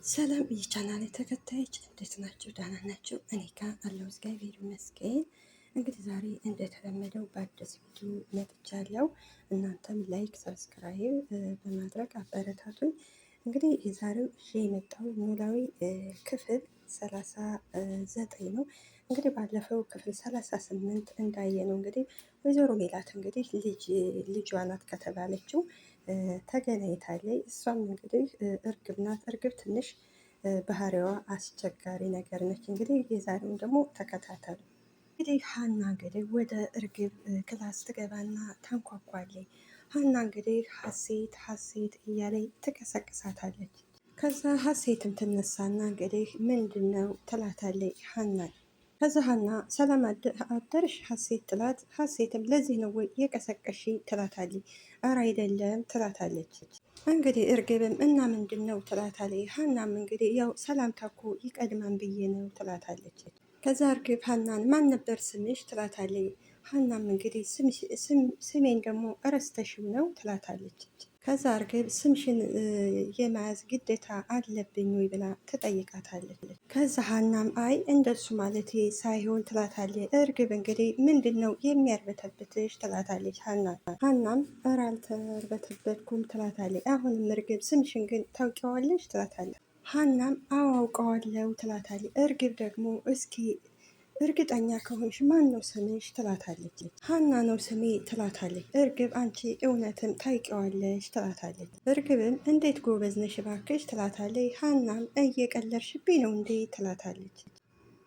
ሰላም የቻናሌ ተከታዮች እንዴት ናቸው? ደህና ናቸው? እኔ ጋር አለው እግዚአብሔር ይመስገን። እንግዲህ ዛሬ እንደተለመደው በአዲስ ቪዲዮ መጥቻለሁ። እናንተም ላይክ፣ ሰብስክራይብ በማድረግ አበረታቱኝ። እንግዲህ የዛሬው የመጣው ኖላዊ ክፍል 39 ነው። እንግዲህ ባለፈው ክፍል 38 እንዳየ ነው እንግዲህ ወይዘሮ ሜላት እንግዲህ ልጇ ናት ከተባለችው ተገናኝታለች። እሷም እንግዲህ እርግብ ናት። እርግብ ትንሽ ባህሪዋ አስቸጋሪ ነገር ነች። እንግዲህ የዛሬውን ደግሞ ተከታተሉ። እንግዲህ ሀና እንግዲህ ወደ እርግብ ክላስ ትገባና ታንኳኳለች። ሀና እንግዲህ ሀሴት እያለች ትቀሰቅሳታለች። ከዛ ሀሴትም ትነሳና እንግዲህ ምንድን ነው ትላታለች ሀናን። ከዛ ሀና ሰላም አደርሽ ሀሴት ትላት። ሀሴትም ለዚህ ነው ወይ የቀሰቀሽ ትላታለች። ኧረ አይደለም ትላታለች። እንግዲህ እርግብም እና ምንድን ነው ትላታለች። ሀናም እንግዲህ ያው ሰላምታ እኮ ይቀድማን ብዬ ነው ትላታለች። ከዛ እርግብ ሀናን ማን ነበር ስምሽ ትላታለች። ሀናም እንግዲህ ስሜን ደግሞ እረስተሽው ነው ትላታለች። ከዛ እርግብ ስምሽን የመያዝ ግዴታ አለብኝ ወይ ብላ ትጠይቃታለች። ከዛ ሀናም አይ እንደሱ ማለት ሳይሆን ትላታለች። እርግብ እንግዲህ ምንድን ነው የሚያርበተብትሽ ትላታለች። ሀናም እረ አልተርበተበትኩም ትላታለች። አሁንም እርግብ ስምሽን ግን ታውቂዋለሽ ትላታለች። ሀናም አዎ አውቀዋለሁ ትላታለች። እርግብ ደግሞ እስኪ እርግጠኛ ከሆንሽ ማን ነው ስምሽ ትላታለች። ሀና ነው ስሜ ትላታለች። እርግብ አንቺ እውነትም ታውቂዋለሽ ትላታለች። እርግብም እንዴት ጎበዝ ነሽ እባክሽ ትላታለች። ሀናም እየቀለድሽብኝ ነው እንዴ ትላታለች።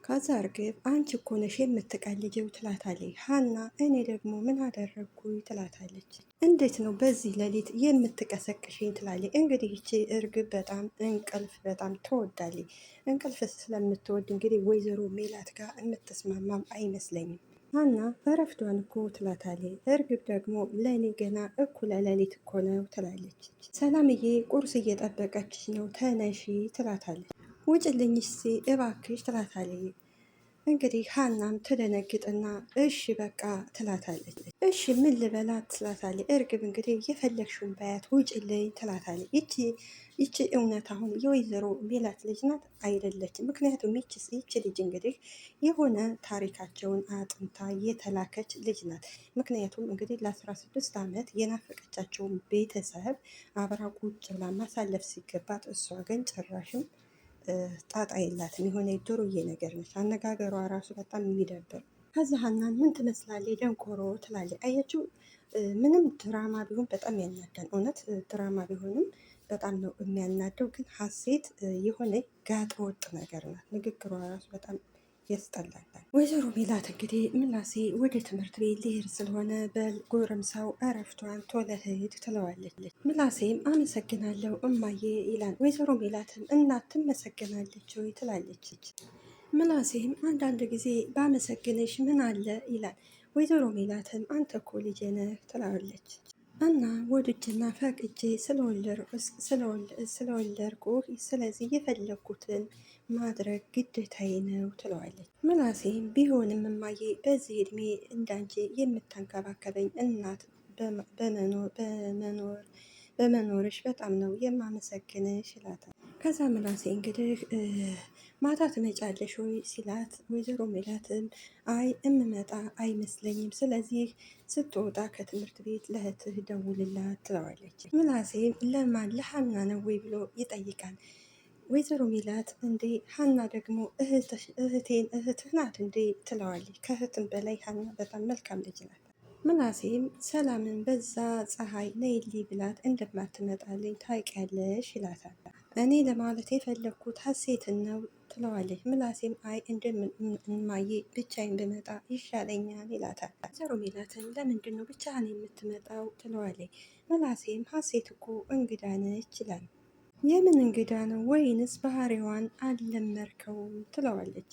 ከዛ እርግብ አንቺ እኮ ነሽ የምትቀልጀው ትላታለች። ሀና እኔ ደግሞ ምን አደረግኩኝ ትላታለች። እንዴት ነው በዚህ ሌሊት የምትቀሰቅሽኝ ትላለች። እንግዲህ ይቺ እርግብ በጣም እንቅልፍ በጣም ትወዳለች። እንቅልፍ ስለምትወድ እንግዲህ ወይዘሮ ሜላት ጋር የምትስማማም አይመስለኝም። ሀና እረፍቷን እኮ ትላታለች። እርግብ ደግሞ ለእኔ ገና እኩለ ሌሊት እኮ ነው ትላለች። ሰላምዬ ቁርስ እየጠበቀችሽ ነው ተነሺ ትላታለች። ውጭልኝ እስኪ እባክሽ ትላታለች። እንግዲህ ሀናም ትደነግጥና እሺ በቃ ትላታለች። እሺ ምን ልበላት ትላታለች። እርግብ እንግዲህ የፈለግሽውን በያት ውጭልኝ ትላታለች። ይቺ እውነት አሁን የወይዘሮ ሜላት ልጅ ናት አይደለችም? ምክንያቱም ይቺ ልጅ እንግዲህ የሆነ ታሪካቸውን አጥንታ የተላከች ልጅ ናት። ምክንያቱም እንግዲህ ለ16 ዓመት የናፈቀቻቸውን ቤተሰብ አብራ ቁጭ ብላ ማሳለፍ ሲገባት እሷ ግን ጭራሽም ጣጣ የላትም። የሆነ ዱርዬ ነገር ነች። አነጋገሯ ራሱ በጣም የሚደብር። ከዛ ሀናን ምን ትመስላለች ደንቆሮ ትላለች። አያችሁ ምንም ድራማ ቢሆን በጣም ያናዳል። እውነት ድራማ ቢሆንም በጣም ነው የሚያናደው። ግን ሀሴት የሆነ ጋጠ ወጥ ነገር ናት። ንግግሯ ራሱ በጣም ያስጠላል። ወይዘሮ ሜላት እንግዲህ ምላሴ ወደ ትምህርት ቤት ሊሄድ ስለሆነ በጎረምሳው እረፍቷን ቶሎ ሂድ ትለዋለች። ምላሴም አመሰግናለሁ እማዬ ይላል። ወይዘሮ ሜላትም እናት ትመሰግናለች ወይ ትላለች። ምላሴም አንዳንድ ጊዜ ባመሰግንሽ ምን አለ ይላል። ወይዘሮ ሜላትም አንተ እኮ ልጄ ነህ ትላለች። እና ወድጄና ፈቅጄ ስለወለድኩ ስለዚህ የፈለግኩትን ማድረግ ግዴታዬ ነው ትለዋለች። ምላሴም ቢሆንም እማዬ በዚህ እድሜ እንዳንቺ የምታንከባከበኝ እናት በመኖርሽ በጣም ነው የማመሰግንሽ ይላታል። ከዛ ምላሴ እንግዲህ ማታ ትመጫለሽ ወይ ሲላት፣ ወይዘሮ ሜላትም አይ እምመጣ አይመስለኝም፣ ስለዚህ ስትወጣ ከትምህርት ቤት ለእህትህ ደውልላት ትለዋለች። ምላሴም ለማን ለሀና ነው ወይ ብሎ ይጠይቃል። ወይዘሮ ሜላት እንዴ ሀና ደግሞ እህትህ ናት እንዴ ትለዋለች። ከእህትም በላይ ሀና በጣም መልካም ልጅ ናት። ምላሴም ሰላምን በዛ ፀሐይ ነይሊ ብላት እንደማትመጣልኝ ታውቂያለሽ ይላታል። እኔ ለማለት የፈለግኩት ሀሴትን ነው ትለዋለች። ምላሴም አይ እንደማዬ ብቻዬን ብመጣ ይሻለኛል ይላታል። ወይዘሮ ሜላትን ለምንድን ነው ብቻህን የምትመጣው ትለዋለች። ምላሴም ሀሴት እኮ እንግዳ ነች ይላል። የምን እንግዳ ነው ወይንስ ባህሪዋን አልለመድከውም ትለዋለች።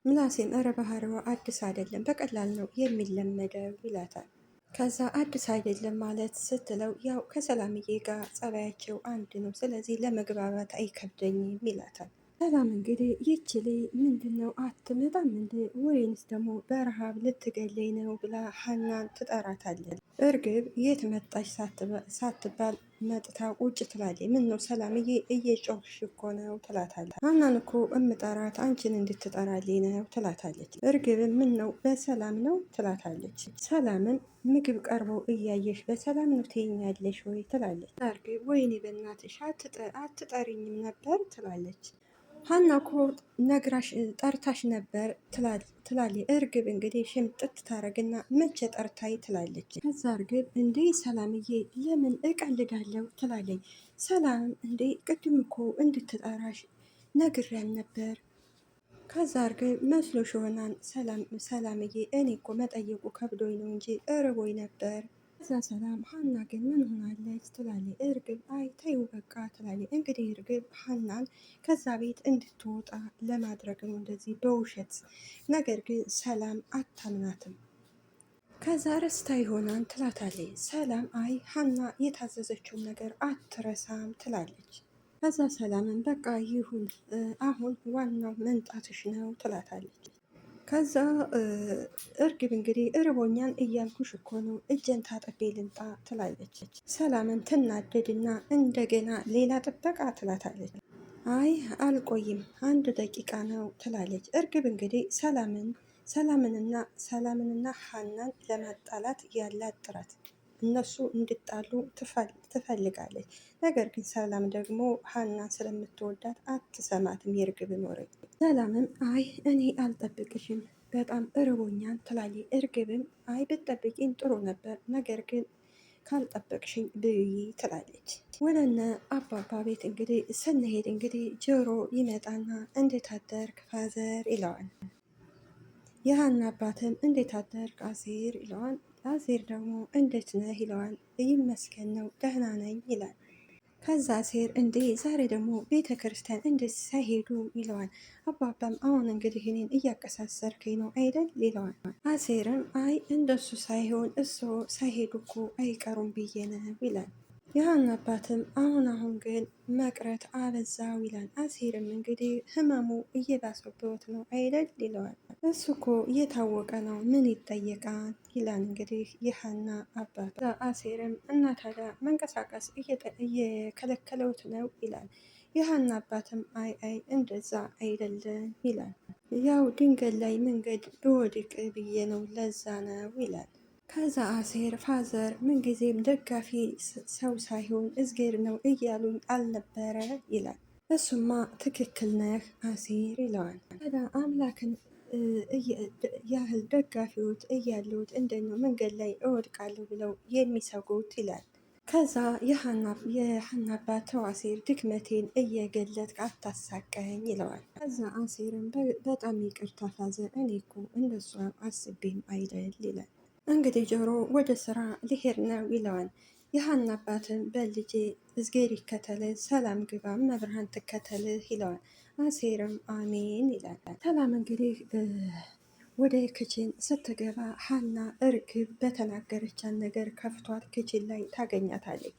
ምላሴም እረ ባህሪዋ አዲስ አይደለም በቀላል ነው የሚለመደው ይላታል። ከዛ አዲስ አይደለም ማለት ስትለው ያው ከሰላምዬ ጋር ጸባያቸው አንድ ነው፣ ስለዚህ ለመግባባት አይከብደኝም ይላታል። ሰላም እንግዲህ ይችል ምንድን ነው አትመጣም እንዴ ወይንስ ደግሞ በረሃብ ልትገለኝ ነው ብላ ሀናን ትጠራታለች። እርግብ የት መጣች ሳትባል መጥታ ቁጭ ትላለች። ምን ነው ሰላምዬ እየጮህሽ እኮ ነው ትላታለች። ሀናን እኮ እምጠራት አንቺን እንድትጠራልኝ ነው ትላታለች። እርግብም ምን ነው በሰላም ነው ትላታለች። ሰላምም ምግብ ቀርቦ እያየሽ በሰላም ነው ትይኛለሽ ወይ ትላለች። እርግብ ወይኔ በእናትሽ አትጠሪኝም ነበር ትላለች። ሀና እኮ ነግራሽ ጠርታሽ ነበር ትላለች። እርግብ እንግዲህ ሽምጥት ታረግና መቼ ጠርታይ ትላለች። ከዛ እርግብ እንዴ ሰላምዬ ለምን እቀልዳለሁ ትላለች። ሰላም እንዴ ቅድም እኮ እንድትጠራሽ ነግሬያን ነበር። ከዛ እርግብ መስሎሽ ይሆናል ሰላምዬ እኔ እኮ መጠየቁ ከብዶኝ ነው እንጂ እርቦኝ ነበር። ከዛ ሰላም ሀና ግን ምን ሆናለች ትላለች። እርግብ አይ ተይው በቃ ትላለች። እንግዲህ እርግብ ሀናን ከዛ ቤት እንድትወጣ ለማድረግ ነው እንደዚህ በውሸት። ነገር ግን ሰላም አታምናትም። ከዛ ረስታ ይሆናል ትላታለች። ሰላም አይ ሀና የታዘዘችውን ነገር አትረሳም ትላለች። ከዛ ሰላምን በቃ ይሁን አሁን ዋናው መንጣትሽ ነው ትላታለች። ከዛ እርግብ እንግዲህ እርቦኛን እያልኩሽ እኮ ነው እጄን ታጥቤ ልምጣ ትላለች። ሰላምን ትናደድና እንደገና ሌላ ጥበቃ ትላታለች። አይ አልቆይም 1 ደቂቃ ነው ትላለች። እርግብ እንግዲህ ሰላምንና ሀናን ለማጣላት ያላት ጥረት እነሱ እንዲጣሉ ትፈልጋለች። ነገር ግን ሰላም ደግሞ ሀናን ስለምትወዳት አትሰማትም የእርግብን ወሬ። ሰላምም አይ እኔ አልጠብቅሽም በጣም እርቦኛል ትላለች። እርግብም አይ ብትጠብቂኝ ጥሩ ነበር ነገር ግን ካልጠበቅሽኝ ብይ ትላለች። ወደነ አባባ ቤት እንግዲህ ስንሄድ እንግዲህ ጆሮ ይመጣና እንዴት አደርክ ፋዘር ይለዋል። የሀና አባትም እንዴት አደርክ አሴር ይለዋል። አሴር ደግሞ እንዴት ነህ ይለዋል። ይመስገን ነው ደህና ነኝ ይላል። ከዛ አሴር እንዴ ዛሬ ደግሞ ቤተ ክርስቲያን እንዴት ሳይሄዱ ይለዋል። አባባም አሁን እንግዲህ እኔን እያቀሳሰርከኝ ነው አይደል ይለዋል። አሴርም አይ እንደሱ ሳይሆን እሱ ሳይሄዱ እኮ አይቀሩም ብዬ ነው ይላል። የሀና አባትም አሁን ግን መቅረት አበዛው ይላል። አሴርም እንግዲህ ህመሙ እየባሰበት ነው አይደል ይለዋል። እሱ እኮ እየታወቀ ነው ምን ይጠየቃል ይላል እንግዲህ የሀና አባት። አሴርም እና ታዲያ መንቀሳቀስ እየከለከለውት ነው ይላል። የሀና አባትም አይ እንደዛ አይደለም ይላል። ያው ድንገት ላይ መንገድ ብወድቅ ብዬ ነው ለዛ ነው ይላል። ከዛ አሴር ፋዘር ምንጊዜም ደጋፊ ሰው ሳይሆን እዝጌር ነው እያሉኝ አልነበረ ይላል። እሱማ ትክክል ነህ አሴር ይለዋል። ታዲያ አምላክን ያህል ደጋፊዎች እያሉት እንደነው መንገድ ላይ እወድቃለሁ ብለው የሚሰጉት ይላል። ከዛ የሀና አባት ተው አሴር ድክመቴን እየገለጥክ አታሳቀኝ ይለዋል። ከዛ አሴርን በጣም ይቅርታ ፋዘር እኔ እኮ እንደሷ አስቤም አይደል ይላል። እንግዲህ ጆሮ ወደ ስራ ሊሄድ ነው ይለዋል። የሀና አባትን በልጄ እዝጌር ይከተልህ ሰላም ግባ መብርሃን ትከተልህ ይለዋል። አሴርም አሜን ይላል። ሰላም እንግዲህ ወደ ክችን ስትገባ ሀና እርግብ በተናገረቻት ነገር ከፍቷት ክችን ላይ ታገኛታለች።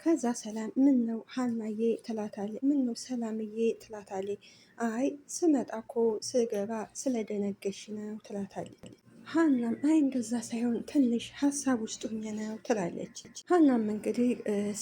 ከዛ ሰላም ምን ነው ሀናዬ ትላታለች። ምን ነው ሰላምዬ ትላታለች። አይ ስመጣ እኮ ስገባ ስለደነገሽ ነው ትላታለች። ሀናም አይ እንደዛ ሳይሆን ትንሽ ሀሳብ ውስጥ ሆኜ ነው ትላለች። ሀናም እንግዲህ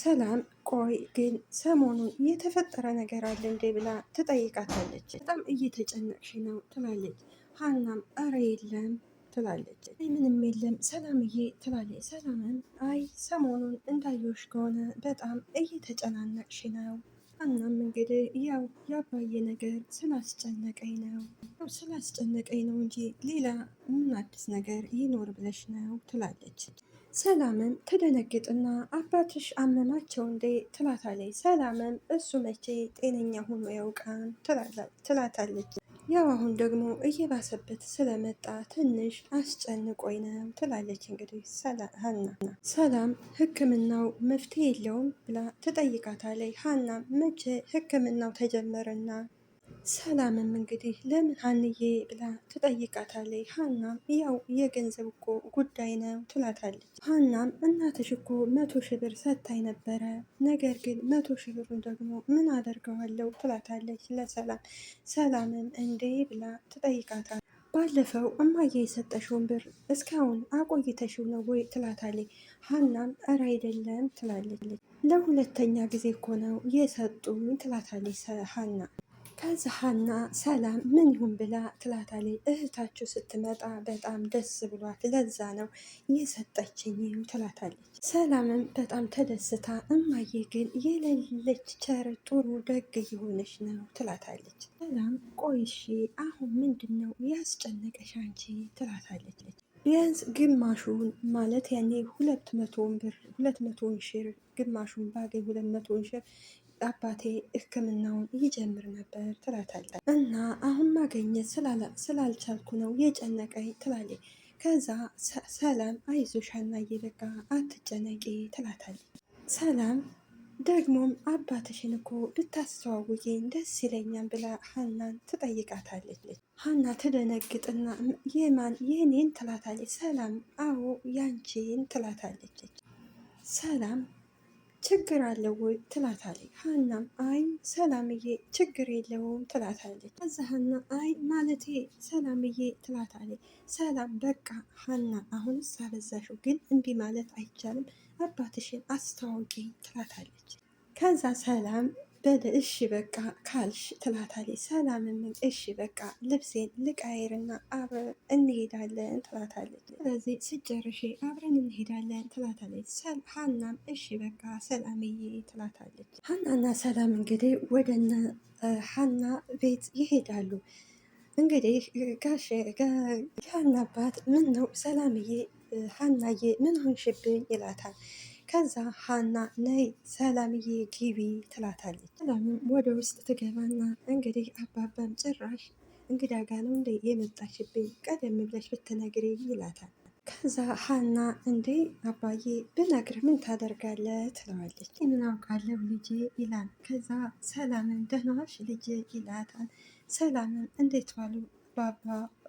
ሰላም ቆይ ግን ሰሞኑን የተፈጠረ ነገር አለ እንዴ ብላ ትጠይቃታለች። በጣም እየተጨነቅሽ ነው ትላለች። ሀናም አረ የለም ትላለች። አይ ምንም የለም ሰላምዬ ትላለች። ሰላምም አይ ሰሞኑን እንዳየሽ ከሆነ በጣም እየተጨናነቅሽ ነው። ሀናም እንግዲህ ያው ያባየ ነገር ስላስጨነቀኝ ነው እንጂ ሌላ ምን አዲስ ነገር ይኖር ብለሽ ነው ትላለች። ሰላምም ትደነግጥና አባትሽ አመማቸው እንዴ ትላታለች። ሰላምም እሱ መቼ ጤነኛ ሆኖ ያውቃል ትላታለች። ያው አሁን ደግሞ እየባሰበት ስለመጣ ትንሽ አስጨንቆኝ ነው ትላለች። እንግዲህ ሀና ሰላም ሕክምናው መፍትሄ የለውም ብላ ትጠይቃታለች። ሀና መቼ ሕክምናው ተጀመረና ሰላምም እንግዲህ ለምን ሀንዬ ብላ ትጠይቃታለች። ሀናም ያው የገንዘብ እኮ ጉዳይ ነው ትላታለች። ሀናም እናትሽ እኮ 100 ሺህ ብር ሰጥታኝ ነበረ፣ ነገር ግን 100 ሺህ ብሩን ደግሞ ምን አደርገዋለሁ ትላታለች ለሰላም። ሰላምም እንዴ ብላ ትጠይቃታለች። ባለፈው እማዬ የሰጠሽውን ብር እስካሁን አቆይተሽው ነው ወይ ትላታለች። ሀናም እረ አይደለም ትላለች። ለሁለተኛ ጊዜ እኮ ነው የሰጡኝ ትላታለች ሀና። ከዛ ሀና ሰላም ምን ይሁን ብላ ትላታለች። እህታችሁ ስትመጣ በጣም ደስ ብሏት ለዛ ነው የሰጠችኝ ትላታለች። ሰላምም በጣም ተደስታ እማዬ ግን የሌለች ቸር ጥሩ ደግ እየሆነች ነው ትላታለች። ሰላም ቆይሺ አሁን ምንድን ነው ያስጨነቀሽ አንቺ ትላታለች። ቢያንስ ግማሹን ማለት ያኔ 200 ሺህ ግማሹን ባገኝ 200 ሺህ አባቴ ሕክምናውን ይጀምር ነበር ትላታለች። እና አሁን ማገኘት ስላልቻልኩ ነው የጨነቀኝ ትላለች። ከዛ ሰላም አይዞሽ ሀናዬ በቃ አትጨነቂ ትላታለች። ሰላም ደግሞም አባትሽን እኮ ብታስተዋውቂኝ ደስ ይለኛል ብላ ሀናን ትጠይቃታለች። ሀና ትደነግጥና የማን የኔን ትላታለች። ሰላም አዎ ያንቺን ትላታለች። ሰላም ችግር አለው ወይ ትላታለች። ሀናም አይ ሰላምዬ ችግር የለውም ትላታለች። ከዛ ሀና አይ ማለቴ ሰላምዬ ትላታለች። ሰላም በቃ ሀና አሁንስ አበዛሽው፣ ግን እምቢ ማለት አይቻልም አባትሽን አስተዋውቂ ትላታለች። ከዛ ሰላም በል እሺ በቃ ካልሽ ትላታለች። ሰላምም እሺ በቃ ልብሴን ልቃይርና አብረን እንሄዳለን ትላታለች። ስለዚህ ስጨርሽ አብረን እንሄዳለን ትላታለች። ሀናም እሺ በቃ ሰላምዬ ትላታለች። ሀናና ሰላም እንግዲህ ወደነ ሀና ቤት ይሄዳሉ። እንግዲህ ጋሽ የሀና አባት ምን ነው ሰላምዬ ሀናዬ ምን ሆንሽብኝ ይላታል። ከዛ ሀና ነይ ሰላምዬ ግቢ ትላታለች። ሰላምም ወደ ውስጥ ትገባና እንግዲህ አባባም ጭራሽ እንግዳ ጋ ነው እንደ የመጣሽብኝ ቀደም ብለሽ ብትነግሪኝ ይላታል። ከዛ ሀና እንዴ አባዬ ብነግር ምን ታደርጋለህ ትለዋለች። ምን አውቃለሁ ልጄ ይላል። ከዛ ሰላምን ደህና ዋልሽ ልጄ ይላታል። ሰላምን እንዴት ዋሉ ባባ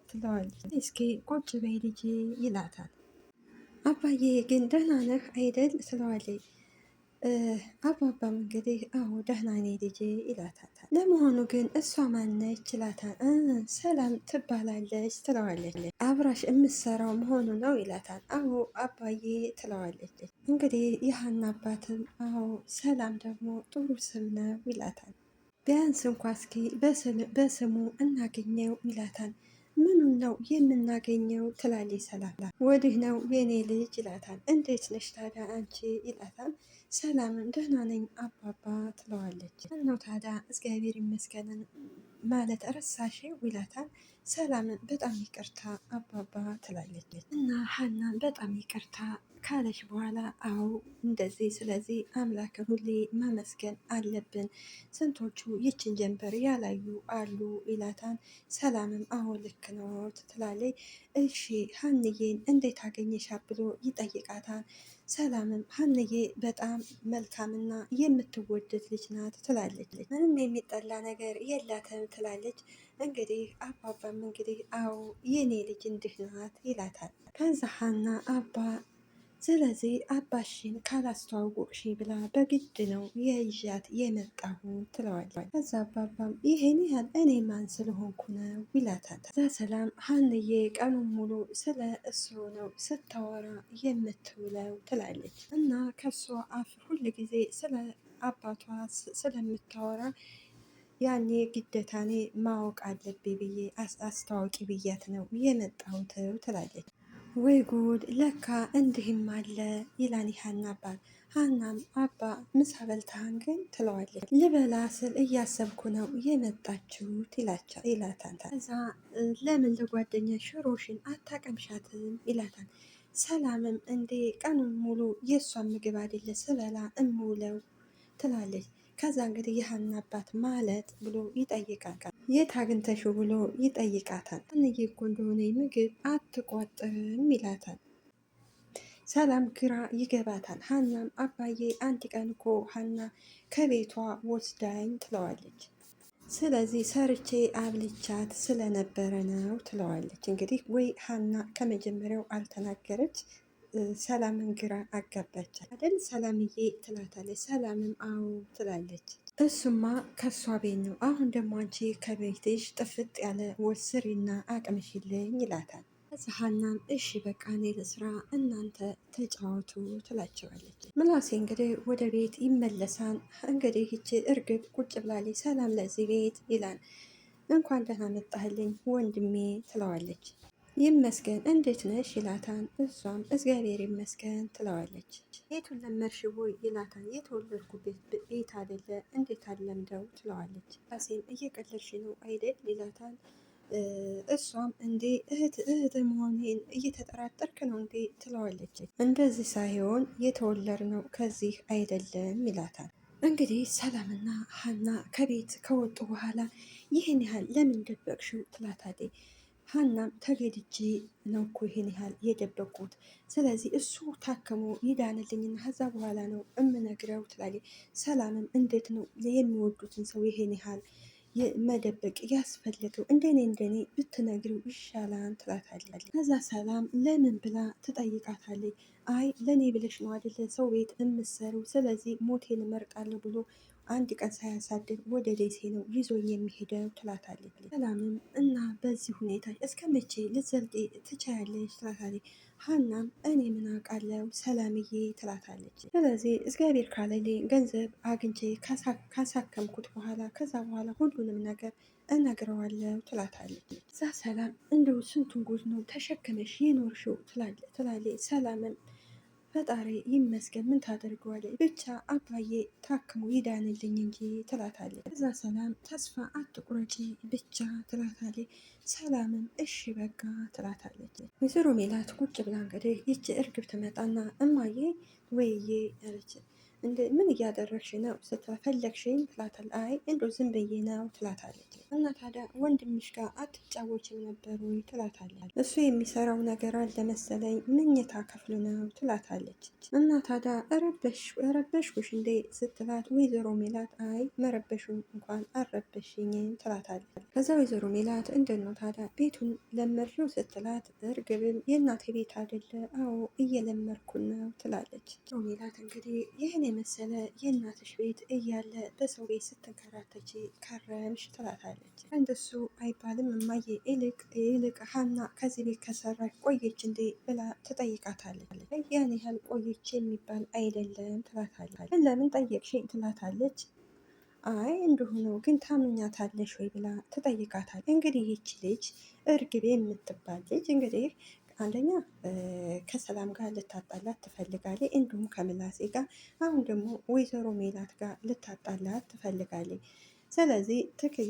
ትለዋለች። እስኪ ቁጭ በይ ልጄ ይላታል። አባዬ ግን ደህና ነህ አይደል ትለዋለች። አባባም እንግዲህ አዎ ደህና ነኝ ልጄ ይላታል። ለመሆኑ ግን እሷ ማነች ይላታል። ሰላም ትባላለች ትለዋለች። አብራሽ የምትሰራው መሆኑ ነው ይላታል። አዎ አባዬ ትለዋለች። እንግዲህ የሀና አባትም አዎ ሰላም ደግሞ ጥሩ ስም ነው ይላታል። ቢያንስ እንኳ እስኪ በስሙ እናገኘው ይላታል። ምኑን ነው የምናገኘው ትላለች ሰላም። ወዲህ ነው የኔ ልጅ ይላታል። እንዴት ነሽ ታዲያ አንቺ ይላታል። ሰላምን ደህና ነኝ አባባ ትለዋለች። ነው ታዲያ እግዚአብሔር ይመስገን ማለት ረሳሽው ይላታል። ሰላምን በጣም ይቅርታ አባባ ትላለች። እና ሀናን በጣም ይቅርታ ካለች በኋላ አዎ እንደዚህ ስለዚህ አምላክን ሁሌ ማመስገን አለብን፣ ስንቶቹ ይችን ጀንበር ያላዩ አሉ ይላታል። ሰላምም አዎ ልክ ነው ትላለች። እሺ ሀንዬን እንዴት አገኘሻት ብሎ ይጠይቃታል። ሰላምም ሀንዬ በጣም መልካምና የምትወደድ ልጅ ናት ትላለች። ምንም የሚጠላ ነገር የላትም ትላለች። እንግዲህ አባባም እንግዲህ አዎ የኔ ልጅ እንዲህ ናት ይላታል። ከዛ ሀና አባ ስለዚህ አባሽን ካላስተዋወቅሽ ብላ በግድ ነው የይዣት የመጣሁ ትለዋለች። ከዛ አባባም ይሄን ያህል እኔ ማን ስለሆንኩ ነው ይላታል። ከዛ ሰላም ሀንዬ ቀኑን ሙሉ ስለ እሱ ነው ስታወራ የምትውለው ትላለች። እና ከሷ አፍ ሁል ጊዜ ስለ አባቷ ስለምታወራ ያኔ ግዴታ እኔ ማወቅ አለብኝ ብዬ አስታዋቂ ብያት ነው የመጣሁት ትላለች። ወይ ጉድ ለካ እንዲህም አለ ይላል ሀና አባት። ሀናም አባ ምሳ በልተሃን ግን ትለዋለች። ልበላ ስል እያሰብኩ ነው የመጣችሁት ይላታል። እዛ ለምን ለጓደኛ ሽሮሽን አታቀምሻትም ይላታል። ሰላምም እንዴ ቀኑን ሙሉ የእሷን ምግብ አይደለ ስበላ እምውለው ትላለች። ከዛ እንግዲህ የሀና አባት ማለት ብሎ ይጠይቃል። የት አግኝተሽው ብሎ ይጠይቃታል። እንዬ እኮ እንደሆነ ምግብ አትቋጥርም ይላታል። ሰላም ግራ ይገባታል። ሀናም አባዬ አንድ ቀን እኮ ሀና ከቤቷ ወስዳኝ ትለዋለች። ስለዚህ ሰርቼ አብልቻት ስለነበረ ነው ትለዋለች። እንግዲህ ወይ ሀና ከመጀመሪያው አልተናገረች ሰላምን ግራ አጋባቻት አይደል? ሰላምዬ ትላታለች። ሰላምም አዎ ትላለች። እሱማ ከሷ ቤት ነው። አሁን ደግሞ አንቺ ከቤትሽ ጥፍጥ ያለ ወስሪና አቅምሽልኝ ይላታል። ሀናም እሺ በቃ እኔ ልስራ እናንተ ተጫወቱ ትላቸዋለች። ምላሴ እንግዲህ ወደ ቤት ይመለሳል። እንግዲህ ይቺ እርግብ ቁጭ ብላለች። ሰላም ለዚህ ቤት ይላል። እንኳን ደህና መጣህልኝ ወንድሜ ትለዋለች። ይመስገን እንዴት ነሽ ይላታል። እሷም እግዚአብሔር ይመስገን ትለዋለች። የቱን ለመድሽው ይላታል። የተወለድኩበት ቤት አይደለ እንዴት አለምደው ትለዋለች። ራሴን እየቀለድሽ ነው አይደል ይላታል። እሷም እንዴ እህት መሆኔን እየተጠራጠርክ ነው እንዴ ትለዋለች። እንደዚህ ሳይሆን የተወለድነው ከዚህ አይደለም ይላታል። እንግዲህ ሰላምና ሀና ከቤት ከወጡ በኋላ ይህን ያህል ለምን ደበቅሽው ትላታለች። ሀናም ተገድጄ ነው እኮ ይሄን ያህል የደበቁት። ስለዚህ እሱ ታክሞ ይዳንልኝና ከዛ በኋላ ነው እምነግረው ትላለች። ሰላምም እንዴት ነው የሚወዱትን ሰው ይሄን ያህል መደበቅ ያስፈልገው? እንደኔ ብትነግሪው ይሻላል ትላታለች። ከዛ ሰላም ለምን ብላ ትጠይቃታለች። አይ ለእኔ ብለሽ ነው አይደለ ሰው ቤት እምሰሩ፣ ስለዚህ ሞቴን እመርጣለሁ ብሎ አንድ ቀን ሳያሳድር ወደ ደሴ ነው ይዞኝ የሚሄደው ትላታለች። ሰላምም እና በዚህ ሁኔታ እስከ መቼ ልትዘልቂ ትቻያለች ትላታለች። ሀናም እኔ ምን አውቃለሁ ሰላምዬ ትላታለች። ስለዚህ እግዚአብሔር ካለልኝ ገንዘብ አግኝቼ ካሳከምኩት በኋላ ከዛ በኋላ ሁሉንም ነገር እነግረዋለሁ ትላታለች። እዛ ሰላም እንደው ስንቱን ጉድ ነው ተሸክመሽ የኖርሽው ትላለች። ሰላምም ፈጣሪ ይመስገን ምን ታደርገዋለች፣ ብቻ አባዬ ታክሞ ይዳንልኝ እንጂ ትላታለች። እዛ ሰላም ተስፋ አትቁረጪ ብቻ ትላታለች። ሰላምም እሺ በቃ ትላታለች። ወይዘሮ ሜላት ቁጭ ብላ እንግዲህ ይቺ እርግብ ትመጣና እማዬ ወይዬ አለች። እንደ ምን እያደረግሽ ነው ስትፈለግሽኝ ትላታለች። አይ እንደው ዝም ብዬ ነው ትላታለች። እና ታዲያ ወንድምሽ ጋር አትጫወችም ነበር ወይ ትላታለች። እሱ የሚሰራው ነገር አለ መሰለኝ መኝታ ክፍሉ ነው ትላታለች። እና ታዲያ ረበሽኩሽ እንዴ ስትላት ወይዘሮ ሜላት አይ መረበሹን እንኳን አልረበሽኝም ትላታለች። ከዛ ወይዘሮ ሜላት እንደት ነው ታዲያ ቤቱን ለመድሽው ስትላት እርግብም የእናቴ ቤት አይደለ አዎ እየለመድኩ ነው ትላለች። ወይዘሮ ሜላት እንግዲህ ይህን የመሰለ የእናትሽ ቤት እያለ በሰው ቤት ስትንከራተች ከረምሽ ትላታለች። እንደሱ አይባልም እማዬ ይልቅ ሀና ከዚህ ቤት ከሰራች ቆየች እንዴ ብላ ትጠይቃታለች። ያን ያህል ቆየች የሚባል አይደለም ትላታለች። ለምን ጠየቅሽኝ ትላታለች። አይ እንዲሁ ነው ግን ታምኛታለሽ ወይ ብላ ትጠይቃታለች። እንግዲህ ይቺ ልጅ እርግቤ የምትባል ልጅ እንግዲህ አንደኛ ከሰላም ጋር ልታጣላት ትፈልጋለች፣ እንዲሁም ከምላሴ ጋር፣ አሁን ደግሞ ወይዘሮ ሜላት ጋር ልታጣላት ትፈልጋለች። ስለዚህ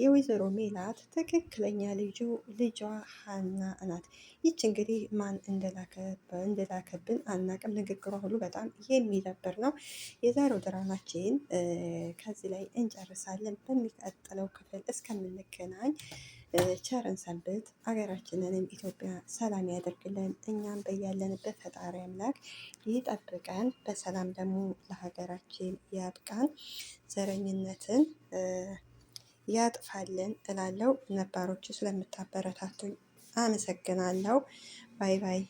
የወይዘሮ ሜላት ትክክለኛ ልጇ ሀና ናት። ይች እንግዲህ ማን እንደላከብን አናቅም። ንግግሯ ሁሉ በጣም የሚደብር ነው። የዛሬው ድራማችን ከዚህ ላይ እንጨርሳለን። በሚቀጥለው ክፍል እስከምንገናኝ ቸርን ሰንብት። ሀገራችንንም ኢትዮጵያ ሰላም ያደርግልን። እኛም በያለንበት ፈጣሪ አምላክ ይጠብቀን። በሰላም ደግሞ ለሀገራችን ያብቃን። ዘረኝነትን ያጥፋልን እላለሁ። ነባሮቹ ስለምታበረታቱኝ አመሰግናለሁ። ባይ ባይ።